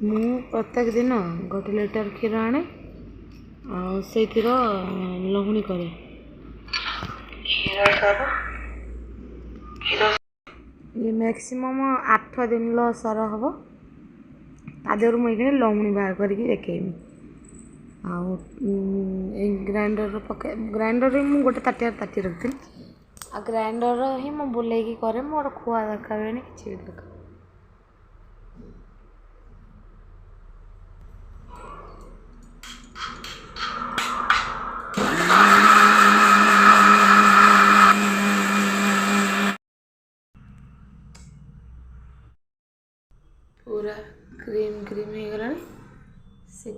ମୁଁ ପ୍ରତ୍ୟେକ ଦିନ 1 ଲିଟର କ୍ଷୀର ଆଣେ ଆଉ ସେଇଥିର ଲହୁଣୀ କରେ। ଇଏ ମ୍ୟାକ୍ସିମମ୍ 8 ଦିନର ସର ହେବ। ତା ଦେହରୁ ମୁଁ ଏଇଖିଣି ଲହୁଣୀ ବାହାର କରିକି ଦେଖେଇମି। ଆଉ ଏଇ ଗ୍ରାଇଣ୍ଡରରେ ମୁଁ ଗୋଟେ ତାଟିଆରେ ତାଟିଏ ରଖିଥିଲି। ଆଉ ଗ୍ରାଇଣ୍ଡର ହିଁ ମୁଁ ବୁଲେଇକି କରେ। ମୋର ଖୁଆ ଦରକାର ହୁଏନି, କିଛି ବି ଦରକାର। पूरा क्रीम ହେଇଗଲାଣି। ସେ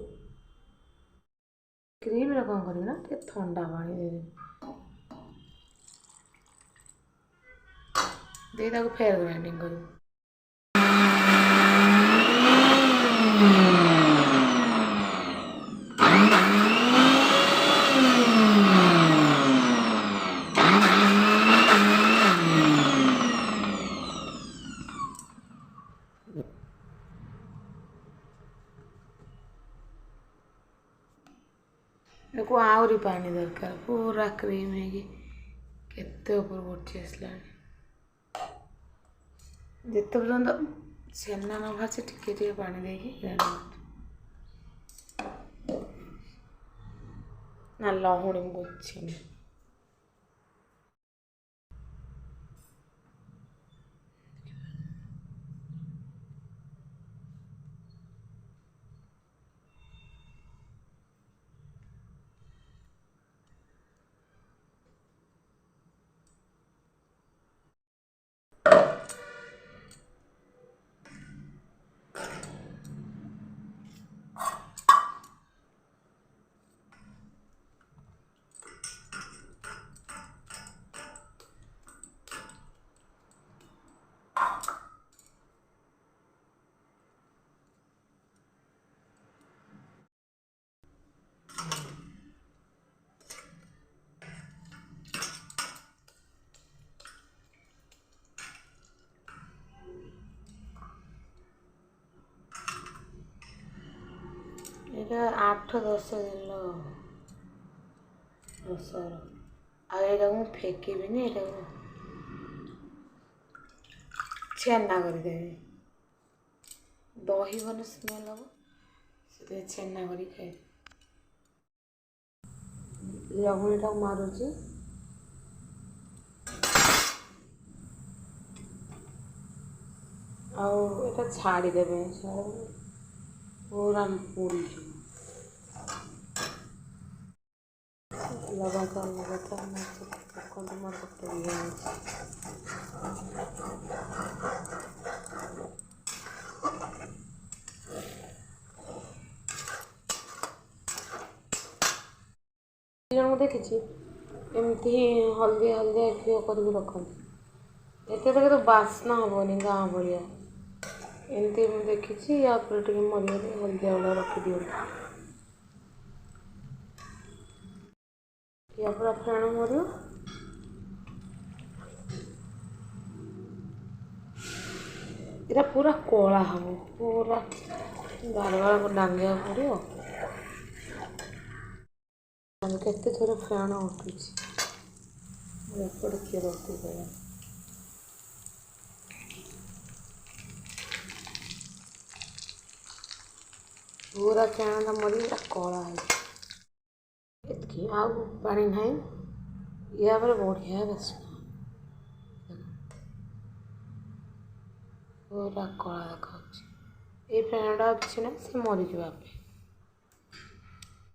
କ୍ରିମ୍ରେ କ'ଣ କରିବି ନା ଟିକେ ଥଣ୍ଡା ପାଣି ଦେଇ ତାକୁ ଫେର ଗ୍ରାଇଣ୍ଡିଙ୍ଗ କରିବି। ୟାକୁ ଆହୁରି ପାଣି ଦରକାର। ପୁରା କ୍ରିମ୍ ହେଇକି କେତେ ଉପରକୁ ଉଠି ଆସିଲାଣି। ଯେତେ ପର୍ଯ୍ୟନ୍ତ ଛେନା ନ ବାହାରିଛି ଟିକେ ଟିକେ ପାଣି ଦେଇକି ନା ଲହୁଣୀ ବୁଝିନି। ଏଇଟା 8-10 ଦିନର ସର। ଆଉ ଏଇଟାକୁ ମୁଁ ଫେକିବିନି, ଏଇଟାକୁ ଛେନା କରିଦେବି। ଦହି ଭଲ ସ୍ମେଲ୍ ହେବ, ସେଥିପାଇଁ ଛେନା କରି ଖାଇବି। ଲହୁଣୀଟାକୁ ମାରୁଛି। ଆଉ ଏଇଟା ଛାଡ଼ିଦେବେ, ପୁରା ପୋଡ଼ିଯିବ। ଲଗାତାର ଦେଖନ୍ତୁ ମୋର କେତେ ହେଇଯାଉଛି। ଜଣଙ୍କୁ ଦେଖିଛି ଏମିତି ହଳଦିଆ ଘିଅ କରିକି ରଖନ୍ତି। ଏତେ ତ କେତେ ବାସ୍ନା ହେବନି ଗାଁ ଭଳିଆ। ଏମିତି ମୁଁ ଦେଖିଛି। ୟା ଉପରେ ଟିକେ ମରିଗଲେ ହଳଦିଆ ଗୁଡ଼ା ରଖିଦିଅନ୍ତି। ୟା ପୁରା ଫେଣ ମରିବ। ଏଇଟା ପୁରା କଳା ହେବ। ପୁରା ବାରକୁ ଡାଙ୍ଗିବାକୁ ପଡ଼ିବ। କେତେ ଥର ଫେଣ ଉଠୁଛି। ଏପଟେ କ୍ଷୀର ଉଠିଗଲା। ପୁରା ଫେଣଟା ମରିକି କଳା ହେଇଛି। ଏତିକି, ଆଉ ପାଣି ନାହିଁ। ୟା ପରେ ବଢ଼ିଆ ବାସ୍ନା। ପୁରା କଳା ଦେଖାଉଛି। ଏଇ ଫେଣଟା କିଛି ନାହିଁ, ସେ ମରିଯିବ ଆପେ।